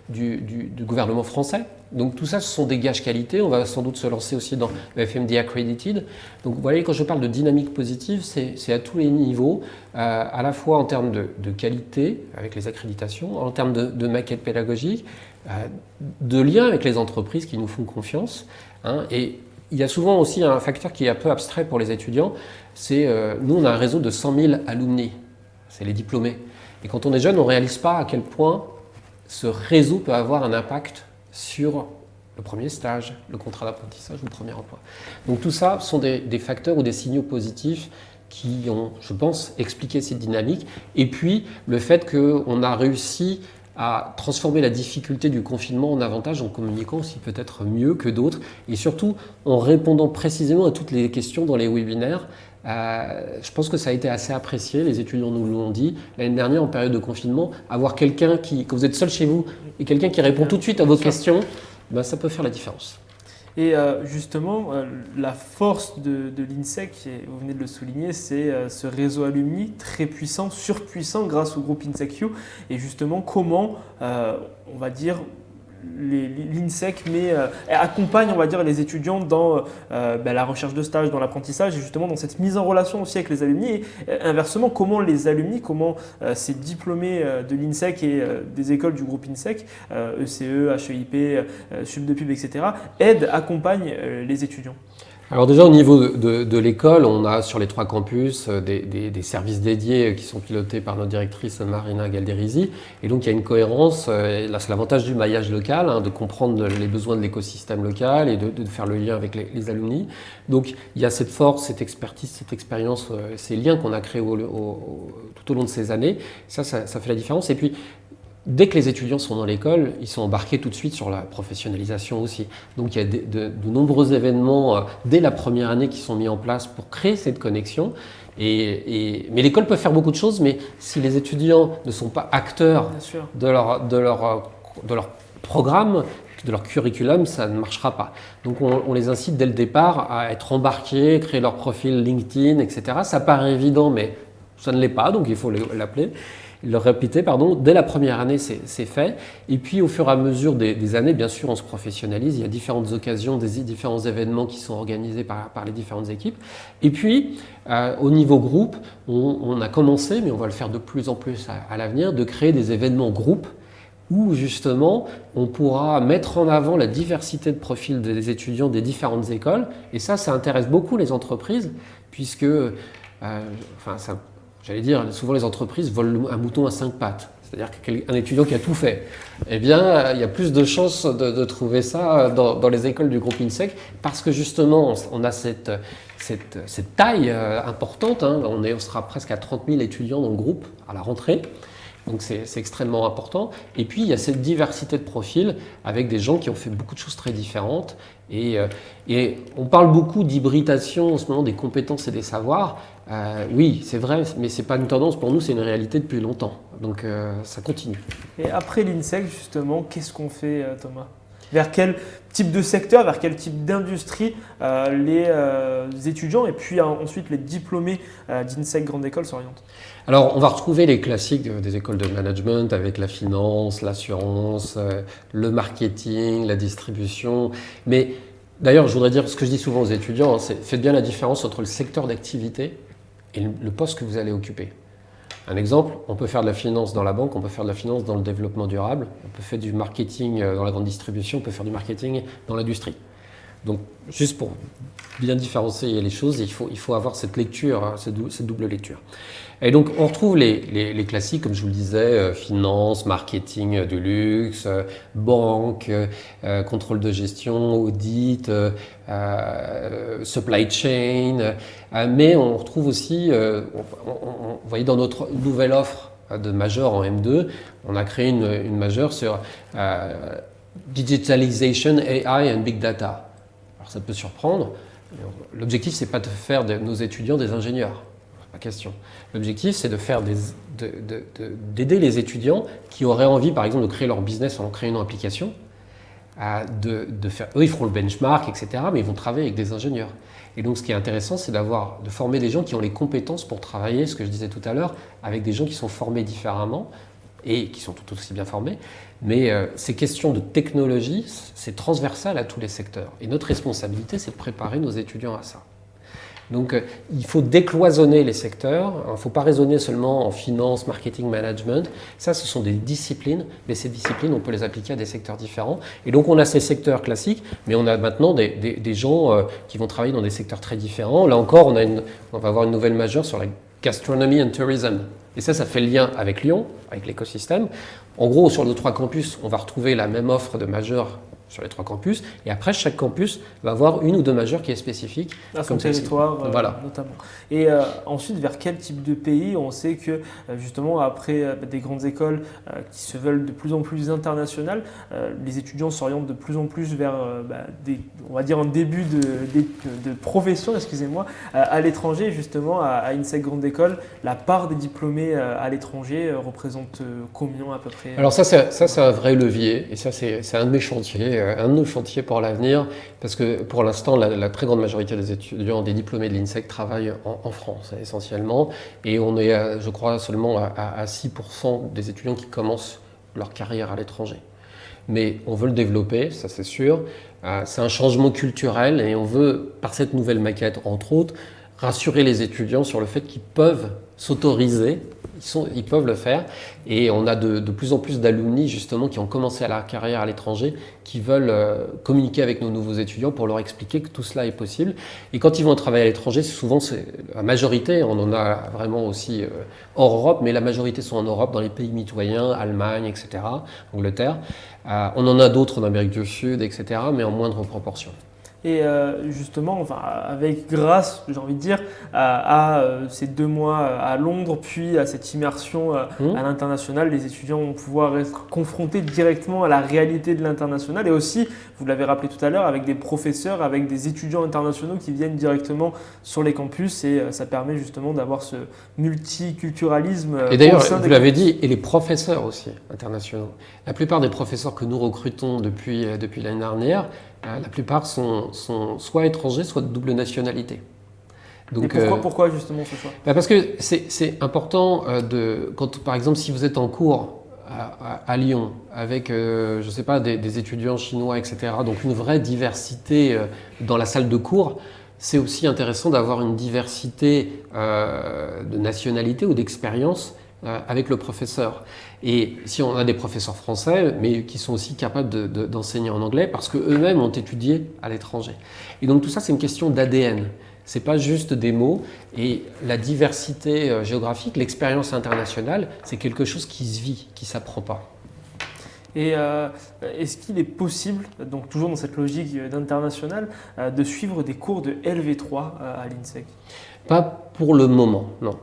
du gouvernement français. Donc tout ça, ce sont des gages qualité. On va sans doute se lancer aussi dans le FMD Accredited. Donc vous voyez, quand je parle de dynamique positive, c'est à tous les niveaux, à la fois en termes de qualité avec les accréditations, en termes de maquette pédagogique, de lien avec les entreprises qui nous font confiance. Hein, et il y a souvent aussi un facteur qui est un peu abstrait pour les étudiants, c'est nous on a un réseau de 100 000 alumni, c'est les diplômés. Et quand on est jeune, on ne réalise pas à quel point ce réseau peut avoir un impact sur le premier stage, le contrat d'apprentissage ou le premier emploi. Donc tout ça sont des facteurs ou des signaux positifs qui ont, je pense, expliqué cette dynamique. Et puis le fait qu'on a réussi à transformer la difficulté du confinement en avantage en communiquant aussi peut-être mieux que d'autres et surtout en répondant précisément à toutes les questions dans les webinaires. Je pense que ça a été assez apprécié, les étudiants nous l'ont dit. L'année dernière, en période de confinement, avoir quelqu'un quand vous êtes seul chez vous et quelqu'un qui répond tout de suite à vos questions, ça peut faire la différence. Et justement, la force de l'INSEC, et vous venez de le souligner, c'est ce réseau alumni très puissant, surpuissant grâce au groupe INSEC U. Et justement, comment, on va dire, l'INSEC accompagne, on va dire, les étudiants dans la recherche de stage, dans l'apprentissage et justement dans cette mise en relation aussi avec les alumni. Et inversement, comment les alumni, ces diplômés de l'INSEC et des écoles du groupe INSEC, ECE, HEIP, Subdepub, etc., accompagnent les étudiants. Alors déjà au niveau de l'école, on a sur les 3 campus des services dédiés qui sont pilotés par notre directrice Marina Galderisi. Et donc il y a une cohérence, là c'est l'avantage du maillage local, hein, de comprendre les besoins de l'écosystème local et de faire le lien avec les alumni. Donc il y a cette force, cette expertise, cette expérience, ces liens qu'on a créés tout au long de ces années. Ça fait la différence. Et puis dès que les étudiants sont dans l'école, ils sont embarqués tout de suite sur la professionnalisation aussi. Donc il y a de nombreux événements dès la première année qui sont mis en place pour créer cette connexion. Mais l'école peut faire beaucoup de choses, mais si les étudiants ne sont pas acteurs de leur programme, de leur curriculum, ça ne marchera pas. Donc on les incite dès le départ à être embarqués, créer leur profil LinkedIn, etc. Ça paraît évident, mais ça ne l'est pas, donc il faut le répéter, dès la première année, c'est fait. Et puis, au fur et à mesure des années, bien sûr, on se professionnalise. Il y a différentes occasions, différents événements qui sont organisés par les différentes équipes. Et puis, au niveau groupe, on a commencé, mais on va le faire de plus en plus à l'avenir, de créer des événements groupes où, justement, on pourra mettre en avant la diversité de profils des étudiants des différentes écoles. Et ça intéresse beaucoup les entreprises, puisque, j'allais dire, souvent les entreprises volent un mouton à 5 pattes. C'est-à-dire qu'un étudiant qui a tout fait, eh bien, il y a plus de chances de trouver ça dans les écoles du groupe INSEC parce que justement, on a cette taille importante. Hein. On sera presque à 30 000 étudiants dans le groupe à la rentrée. Donc c'est extrêmement important. Et puis il y a cette diversité de profils avec des gens qui ont fait beaucoup de choses très différentes. Et on parle beaucoup d'hybridation en ce moment des compétences et des savoirs. Oui, c'est vrai, mais ce n'est pas une tendance. Pour nous, c'est une réalité depuis longtemps. Donc ça continue. Et après l'INSEC, justement, qu'est-ce qu'on fait, Thomas ? Vers quel type de secteur, vers quel type d'industrie les étudiants et puis ensuite les diplômés d'INSEC Grande École s'orientent ? Alors, on va retrouver les classiques des écoles de management avec la finance, l'assurance, le marketing, la distribution. Mais d'ailleurs, je voudrais dire ce que je dis souvent aux étudiants, c'est faites bien la différence entre le secteur d'activité et le poste que vous allez occuper. Un exemple, on peut faire de la finance dans la banque, on peut faire de la finance dans le développement durable, on peut faire du marketing dans la grande distribution, on peut faire du marketing dans l'industrie. Donc, juste pour bien différencier les choses, il faut avoir cette lecture, cette double lecture. Et donc, on retrouve les classiques, comme je vous le disais, finance, marketing du luxe, banque, contrôle de gestion, audit, supply chain. Mais on retrouve aussi, vous voyez, dans notre nouvelle offre de major en M2, on a créé une majeure sur Digitalization, AI and Big Data. Alors, ça peut surprendre. L'objectif, c'est pas de faire de nos étudiants des ingénieurs. Pas question. L'objectif, c'est d'aider les étudiants qui auraient envie, par exemple, de créer leur business en créant une application. Eux, ils feront le benchmark, etc., mais ils vont travailler avec des ingénieurs. Et donc, ce qui est intéressant, c'est de former des gens qui ont les compétences pour travailler, ce que je disais tout à l'heure, avec des gens qui sont formés différemment et qui sont tout aussi bien formés. Mais ces questions de technologie, c'est transversal à tous les secteurs. Et notre responsabilité, c'est de préparer nos étudiants à ça. Donc, il faut décloisonner les secteurs. Il ne faut pas raisonner seulement en finance, marketing, management. Ça, ce sont des disciplines, mais ces disciplines, on peut les appliquer à des secteurs différents. Et donc, on a ces secteurs classiques, mais on a maintenant des gens qui vont travailler dans des secteurs très différents. Là encore, on va avoir une nouvelle majeure sur la gastronomy and tourism. Et ça fait le lien avec Lyon, avec l'écosystème. En gros, sur nos 3 campus, on va retrouver la même offre de majeure sur les 3 campus. Et après, chaque campus va avoir une ou 2 majeures qui est spécifique. À son territoire, notamment. Et ensuite, vers quel type de pays? On sait que, justement, après des grandes écoles qui se veulent de plus en plus internationales, les étudiants s'orientent de plus en plus vers, on va dire, un début de profession, excusez-moi, à l'étranger. Justement, à INSEC Grande École, la part des diplômés à l'étranger représente combien à peu près? Alors ça, c'est un vrai levier. Et ça, c'est un de mes chantiers. Un de nos chantiers pour l'avenir, parce que pour l'instant, la très grande majorité des étudiants, des diplômés de l'INSEC travaillent en France essentiellement, et on est, je crois, seulement à 6% des étudiants qui commencent leur carrière à l'étranger. Mais on veut le développer, ça c'est sûr. C'est un changement culturel et on veut, par cette nouvelle maquette, entre autres, rassurer les étudiants sur le fait qu'ils peuvent s'autoriser, ils peuvent le faire. Et on a de plus en plus d'alumni justement qui ont commencé à la carrière à l'étranger, qui veulent communiquer avec nos nouveaux étudiants pour leur expliquer que tout cela est possible. Et quand ils vont travailler à l'étranger, souvent c'est la majorité, on en a vraiment aussi hors Europe, mais la majorité sont en Europe, dans les pays mitoyens, Allemagne, etc., Angleterre. On en a d'autres en Amérique du Sud, etc., mais en moindre proportion. Et justement, grâce, j'ai envie de dire, à ces 2 mois à Londres, puis à cette immersion à l'international, les étudiants vont pouvoir être confrontés directement à la réalité de l'international. Et aussi, vous l'avez rappelé tout à l'heure, avec des professeurs, avec des étudiants internationaux qui viennent directement sur les campus. Et ça permet justement d'avoir ce multiculturalisme. Et d'ailleurs, vous l'avez dit, et les professeurs aussi internationaux. La plupart des professeurs que nous recrutons depuis l'année dernière, la plupart sont soit étrangers, soit de double nationalité. Donc, et pourquoi justement ce choix ? Parce que c'est important, par exemple, si vous êtes en cours à Lyon avec, je ne sais pas, des étudiants chinois, etc., donc une vraie diversité dans la salle de cours, c'est aussi intéressant d'avoir une diversité de nationalité ou d'expérience avec le professeur. Et si on a des professeurs français, mais qui sont aussi capables d'enseigner en anglais, parce qu'eux-mêmes ont étudié à l'étranger. Et donc tout ça, c'est une question d'ADN. C'est pas juste des mots. Et la diversité géographique, l'expérience internationale, c'est quelque chose qui se vit, qui ne s'apprend pas. Et est-ce qu'il est possible, donc toujours dans cette logique d'international, de suivre des cours de LV3 à l'INSEC ? Pas pour le moment, non.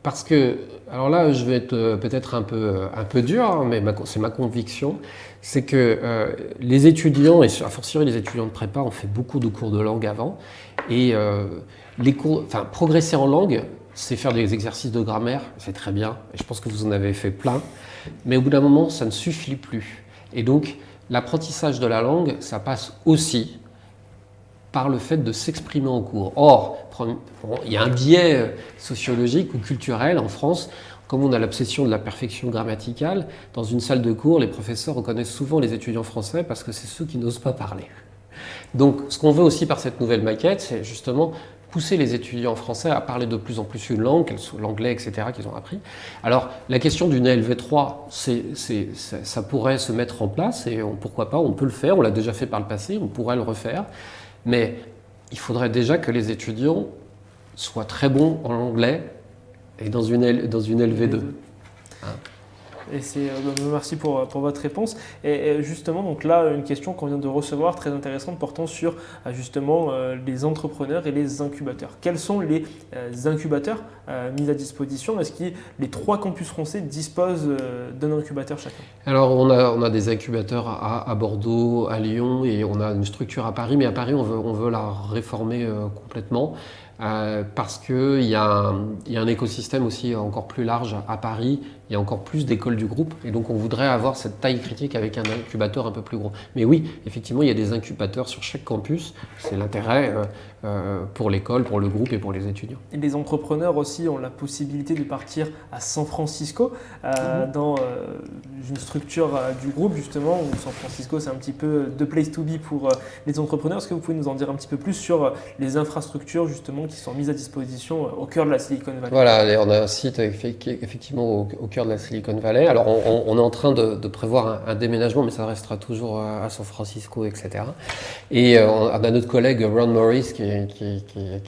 Parce que, alors là, je vais être peut-être un peu dur, mais c'est ma conviction, c'est que les étudiants, et a fortiori les étudiants de prépa, ont fait beaucoup de cours de langue avant, et progresser en langue, c'est faire des exercices de grammaire, c'est très bien, et je pense que vous en avez fait plein, mais au bout d'un moment, ça ne suffit plus. Et donc, l'apprentissage de la langue, ça passe aussi par le fait de s'exprimer en cours. Or, il y a un biais sociologique ou culturel en France. Comme on a l'obsession de la perfection grammaticale, dans une salle de cours, les professeurs reconnaissent souvent les étudiants français parce que c'est ceux qui n'osent pas parler. Donc, ce qu'on veut aussi par cette nouvelle maquette, c'est justement pousser les étudiants français à parler de plus en plus une langue, l'anglais, etc., qu'ils ont appris. Alors, la question d'une LV3, ça pourrait se mettre en place, et pourquoi pas, on peut le faire, on l'a déjà fait par le passé, on pourrait le refaire. Mais il faudrait déjà que les étudiants soient très bons en anglais et dans une LV2. Et merci pour votre réponse. Et justement, donc là, une question qu'on vient de recevoir très intéressante portant sur justement les entrepreneurs et les incubateurs. Quels sont les incubateurs mis à disposition ? Est-ce que les 3 campus français disposent d'un incubateur chacun ? Alors, on a des incubateurs à Bordeaux, à Lyon, et on a une structure à Paris, mais à Paris, on veut la réformer complètement. Parce qu'il y a un écosystème aussi encore plus large à Paris, il y a encore plus d'écoles du groupe, et donc on voudrait avoir cette taille critique avec un incubateur un peu plus gros. Mais oui, effectivement, il y a des incubateurs sur chaque campus, c'est l'intérêt pour l'école, pour le groupe et pour les étudiants. Et les entrepreneurs aussi ont la possibilité de partir à San Francisco, dans une structure du groupe justement, où San Francisco c'est un petit peu the place to be pour les entrepreneurs. Est-ce que vous pouvez nous en dire un petit peu plus sur les infrastructures justement qui sont mises à disposition au cœur de la Silicon Valley ? Voilà, on a un site effectivement au cœur de la Silicon Valley. Alors on est en train de prévoir un déménagement, mais ça restera toujours à San Francisco, etc. Et on a notre collègue Ron Morris qui est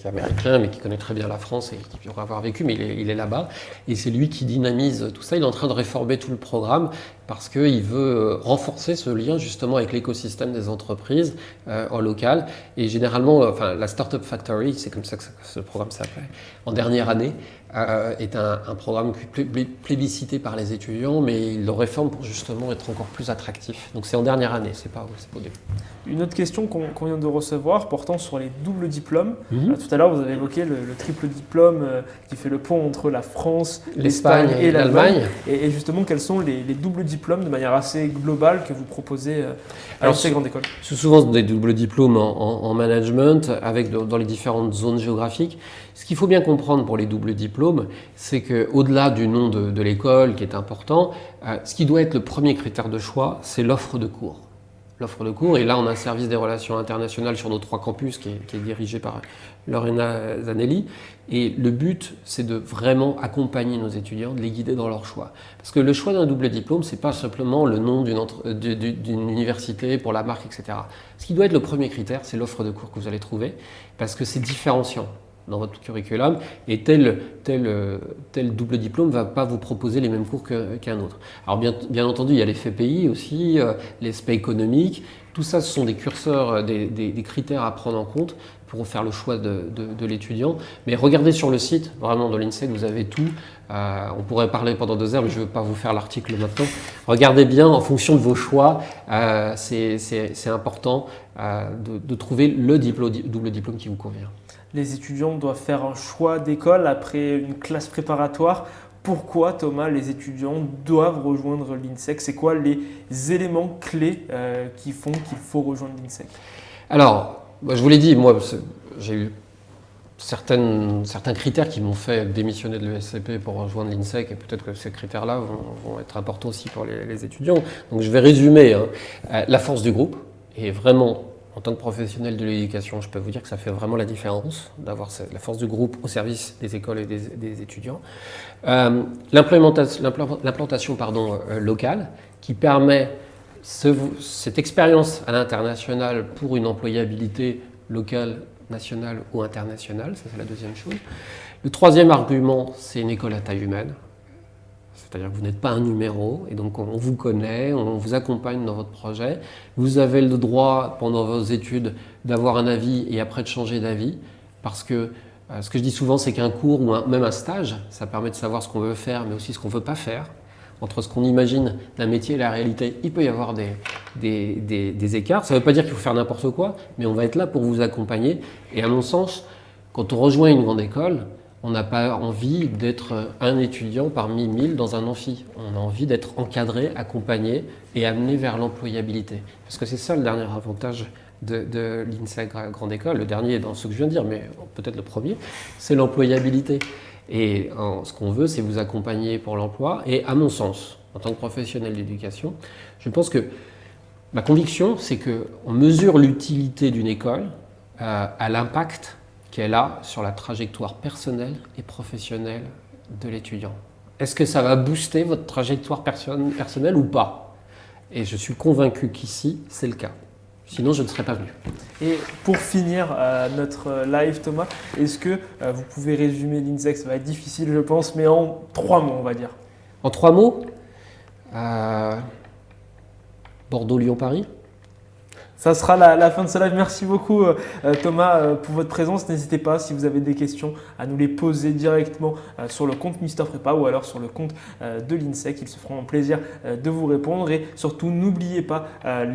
américain, mais qui connaît très bien la France et qui pourrait avoir vécu, mais il est là-bas. Et c'est lui qui dynamise tout ça. Il est en train de réformer tout le programme parce qu'il veut renforcer ce lien justement avec l'écosystème des entreprises en local. Et généralement, la Startup Factory, c'est comme ça que ce programme s'appelle, en dernière année, est un programme plébiscité par les étudiants, mais il le réforme pour justement être encore plus attractif. Donc c'est en dernière année, c'est pas au début. Une autre question qu'on vient de recevoir portant sur les doubles diplômes. Tout à l'heure, vous avez évoqué le triple diplôme qui fait le pont entre la France, l'Espagne et l'Allemagne. Et justement, quels sont les doubles diplômes de manière assez globale que vous proposez à ces grandes écoles ? C'est souvent des doubles diplômes en management dans les différentes zones géographiques. Ce qu'il faut bien comprendre pour les doubles diplômes, c'est qu'au-delà du nom de l'école qui est important, ce qui doit être le premier critère de choix, c'est l'offre de cours. l'offre de cours. Et là, on a un service des relations internationales sur nos 3 campus qui est dirigé par Lorena Zanelli. Et le but, c'est de vraiment accompagner nos étudiants, de les guider dans leur choix. Parce que le choix d'un double diplôme, c'est pas simplement le nom d'une université pour la marque, etc. Ce qui doit être le premier critère, c'est l'offre de cours que vous allez trouver, parce que c'est différenciant dans votre curriculum, et tel double diplôme ne va pas vous proposer les mêmes cours qu'un autre. Alors bien entendu, il y a l'effet pays aussi, l'aspect économique, tout ça ce sont des curseurs, des critères à prendre en compte pour faire le choix de l'étudiant. Mais regardez sur le site vraiment de l'INSEC, vous avez tout. On pourrait parler pendant 2 heures, mais je ne veux pas vous faire l'article maintenant. Regardez bien en fonction de vos choix, c'est important de trouver le double diplôme qui vous convient. Les étudiants doivent faire un choix d'école après une classe préparatoire. Pourquoi, Thomas, les étudiants doivent rejoindre l'INSEC? C'est quoi les éléments clés qui font qu'il faut rejoindre l'INSEC? Alors, je vous l'ai dit, moi, j'ai eu certains critères qui m'ont fait démissionner de l'ESCP pour rejoindre l'INSEC, et peut-être que ces critères-là vont être importants aussi pour les étudiants. Donc, je vais résumer. La force du groupe, et vraiment, en tant que professionnel de l'éducation, je peux vous dire que ça fait vraiment la différence d'avoir la force du groupe au service des écoles et des étudiants. L'implantation locale qui permet cette expérience à l'international pour une employabilité locale, nationale ou internationale, ça c'est la deuxième chose. Le troisième argument, c'est une école à taille humaine. C'est-à-dire que vous n'êtes pas un numéro, et donc on vous connaît, on vous accompagne dans votre projet. Vous avez le droit, pendant vos études, d'avoir un avis et après de changer d'avis, parce que ce que je dis souvent, c'est qu'un cours ou même un stage, ça permet de savoir ce qu'on veut faire, mais aussi ce qu'on ne veut pas faire. Entre ce qu'on imagine d'un métier et la réalité, il peut y avoir des écarts. Ça ne veut pas dire qu'il faut faire n'importe quoi, mais on va être là pour vous accompagner. Et à mon sens, quand on rejoint une grande école, on n'a pas envie d'être un étudiant parmi 1000 dans un amphi. On a envie d'être encadré, accompagné et amené vers l'employabilité. Parce que c'est ça le dernier avantage de l'INSEC Grande École. Le dernier dans ce que je viens de dire, mais peut-être le premier, c'est l'employabilité. Et ce qu'on veut, c'est vous accompagner pour l'emploi. Et à mon sens, en tant que professionnel d'éducation, je pense que ma conviction, c'est qu'on mesure l'utilité d'une école à l'impact qu'elle a sur la trajectoire personnelle et professionnelle de l'étudiant. Est-ce que ça va booster votre trajectoire personnelle ou pas? Et je suis convaincu qu'ici, c'est le cas. Sinon, je ne serais pas venu. Et pour finir notre live, Thomas, est-ce que vous pouvez résumer l'INSEC? Ça va être difficile, je pense, mais en 3 mots, on va dire. En 3 mots, Bordeaux, Lyon, Paris. Ça sera la fin de ce live. Merci beaucoup Thomas pour votre présence. N'hésitez pas, si vous avez des questions, à nous les poser directement sur le compte Mister Prépa ou alors sur le compte de l'INSEC. Ils se feront un plaisir de vous répondre. Et surtout, n'oubliez pas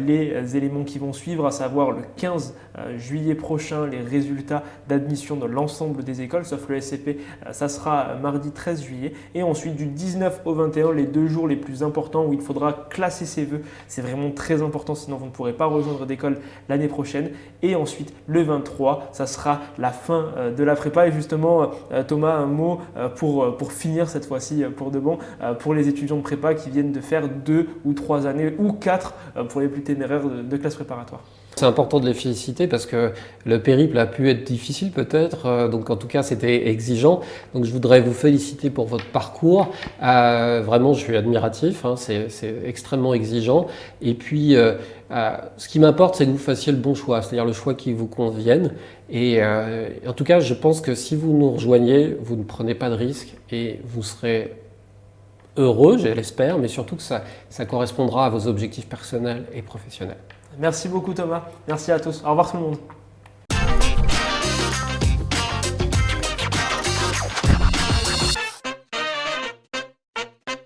les éléments qui vont suivre, à savoir le 15 juillet prochain, les résultats d'admission de l'ensemble des écoles, sauf le SCP. Ça sera mardi 13 juillet. Et ensuite, du 19 au 21, les 2 jours les plus importants où il faudra classer ses vœux. C'est vraiment très important, sinon vous ne pourrez pas rejoindre d'école l'année prochaine. Et ensuite le 23, ça sera la fin de la prépa. Et justement Thomas, un mot pour finir cette fois-ci pour de bon, pour les étudiants de prépa qui viennent de faire 2 ou 3 années ou 4 pour les plus téméraires de classe préparatoire. C'est important de les féliciter parce que le périple a pu être difficile peut-être, donc en tout cas c'était exigeant. Donc je voudrais vous féliciter pour votre parcours. Vraiment, je suis admiratif, hein, c'est extrêmement exigeant. Et puis, ce qui m'importe, c'est que vous fassiez le bon choix, c'est-à-dire le choix qui vous convienne. Et en tout cas, je pense que si vous nous rejoignez, vous ne prenez pas de risques et vous serez heureux, je l'espère, mais surtout que ça correspondra à vos objectifs personnels et professionnels. Merci beaucoup Thomas, merci à tous, au revoir tout le monde.